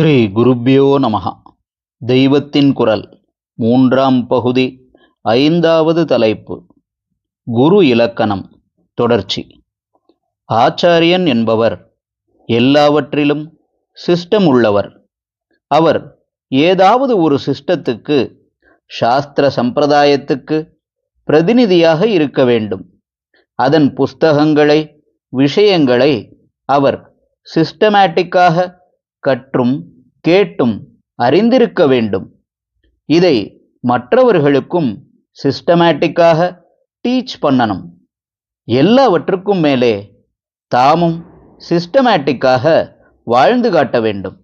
ஸ்ரீ குருப்யோ நமஹ. தெய்வத்தின் குரல் மூன்றாம் பகுதி, ஐந்தாவது தலைப்பு. குரு இலக்கணம் தொடர்ச்சி. ஆச்சாரியன் என்பவர் எல்லாவற்றிலும் சிஸ்டம் உள்ளவர். அவர் ஏதாவது ஒரு சிஸ்டத்துக்கு, சாஸ்திர சம்பிரதாயத்துக்கு பிரதிநிதியாக இருக்க வேண்டும். அதன் புஸ்தகங்களை, விஷயங்களை அவர் சிஸ்டமேட்டிக்காக கற்றும் கேட்டும் அறிந்திருக்க வேண்டும். இதை மற்றவர்களுக்கும் சிஸ்டமேட்டிக்காக டீச் பண்ணணும். எல்லாவற்றுக்கும் மேலே தாமும் சிஸ்டமேட்டிக்காக வாழ்ந்து காட்ட வேண்டும்.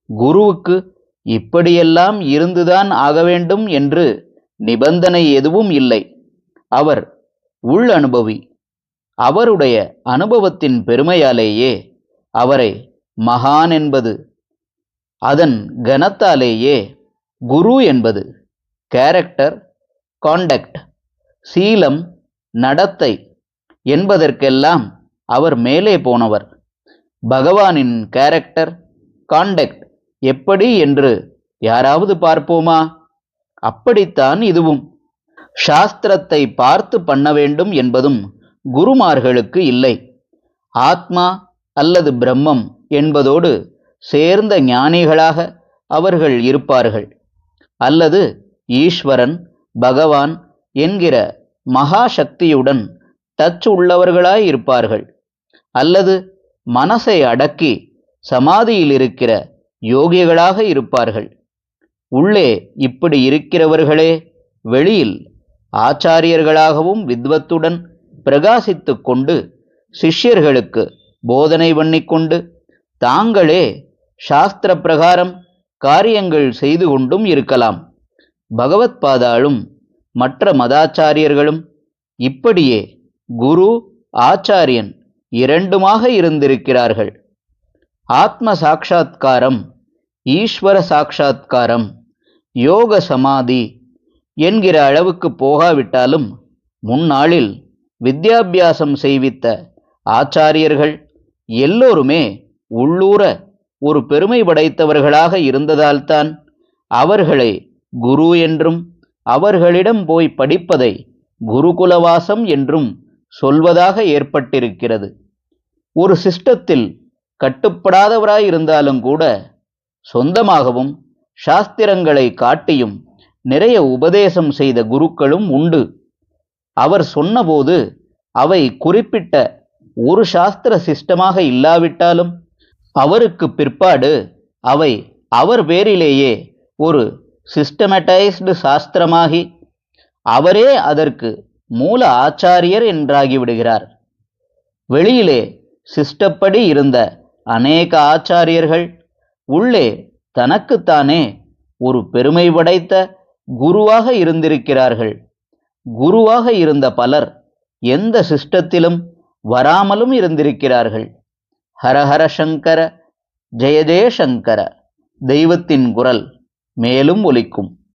குருவுக்கு இப்படியெல்லாம் இருந்துதான் ஆக வேண்டும் என்று நிபந்தனை எதுவும் இல்லை. அவர் உள் அனுபவி. அவருடைய அனுபவத்தின் பெருமையாலேயே அவரை மகான் என்பது, அதன் கனத்தாலேயே குரு என்பது. கேரக்டர், காண்டக்ட், சீலம், நடத்தை என்பதற்கெல்லாம் அவர் மேலே போனவர். பகவானின் கேரக்டர், காண்டக்ட் எப்படி என்று யாராவது பார்ப்போமா? அப்படித்தான் இதுவும். சாஸ்திரத்தை பார்த்து பண்ண வேண்டும் என்பதும் குருமார்களுக்கு இல்லை. ஆத்மா அல்லது பிரம்மம் என்பதோடு சேர்ந்த ஞானிகளாக அவர்கள் இருப்பார்கள். அல்லது ஈஸ்வரன், பகவான் என்கிற மகாசக்தியுடன் டச் உள்ளவர்களாய் இருப்பார்கள். அல்லது மனசை அடக்கி சமாதியில் இருக்கிற யோகிகளாக இருப்பார்கள். உள்ளே இப்படி இருக்கிறவர்களே வெளியில் ஆச்சாரியர்களாகவும் வித்வத்துடன் பிரகாசித்து கொண்டு சிஷ்யர்களுக்கு போதனை பண்ணிக்கொண்டு தாங்களே சாஸ்திர பிரகாரம் காரியங்கள் செய்து கொண்டும் இருக்கலாம். பகவத் பாதாளும் மற்ற மதாச்சாரியர்களும் இப்படியே குரு, ஆச்சாரியன் இரண்டுமாக இருந்திருக்கிறார்கள். ஆத்ம சாட்சா்காரம், ஈஸ்வர சாட்சா்காரம், யோக சமாதி என்கிற அளவுக்கு போகாவிட்டாலும் முன்னாளில் வித்யாபியாசம் செய்வித்த ஆச்சாரியர்கள் எல்லோருமே உள்ளூர ஒரு பெருமை படைத்தவர்களாக இருந்ததால்தான் அவர்களை குரு என்றும், அவர்களிடம் போய் படிப்பதை குருகுலவாசம் என்றும் சொல்வதாக ஏற்பட்டிருக்கிறது. ஒரு சிஸ்டத்தில் கட்டுப்படாதவராயிருந்தாலும் கூட சொந்தமாகவும் சாஸ்திரங்களை காட்டியும் நிறைய உபதேசம் செய்த குருக்களும் உண்டு. அவர் சொன்னபோது அவை குறிப்பிட்ட ஒரு சாஸ்திர சிஸ்டமாக இல்லாவிட்டாலும் அவருக்கு பிற்பாடு அவை அவர் பேரிலேயே ஒரு சிஸ்டமேட்டைஸ்டு சாஸ்திரமாகி அவரே அதற்கு மூல ஆச்சாரியர் என்றாகிவிடுகிறார். வெளியிலே சிஸ்டப்படி இருந்த அநேக ஆச்சாரியர்கள் உள்ளே தனக்குத்தானே ஒரு பெருமை படைத்த குருவாக இருந்திருக்கிறார்கள். குருவாக இருந்த பலர் எந்த சிஸ்டத்திலும் வராமலும் இருந்திருக்கிறார்கள். ஹரஹர சங்கர, ஜெய ஜெய சங்கர. தெய்வத்தின் குரல் மேலும் ஒலிக்கும்.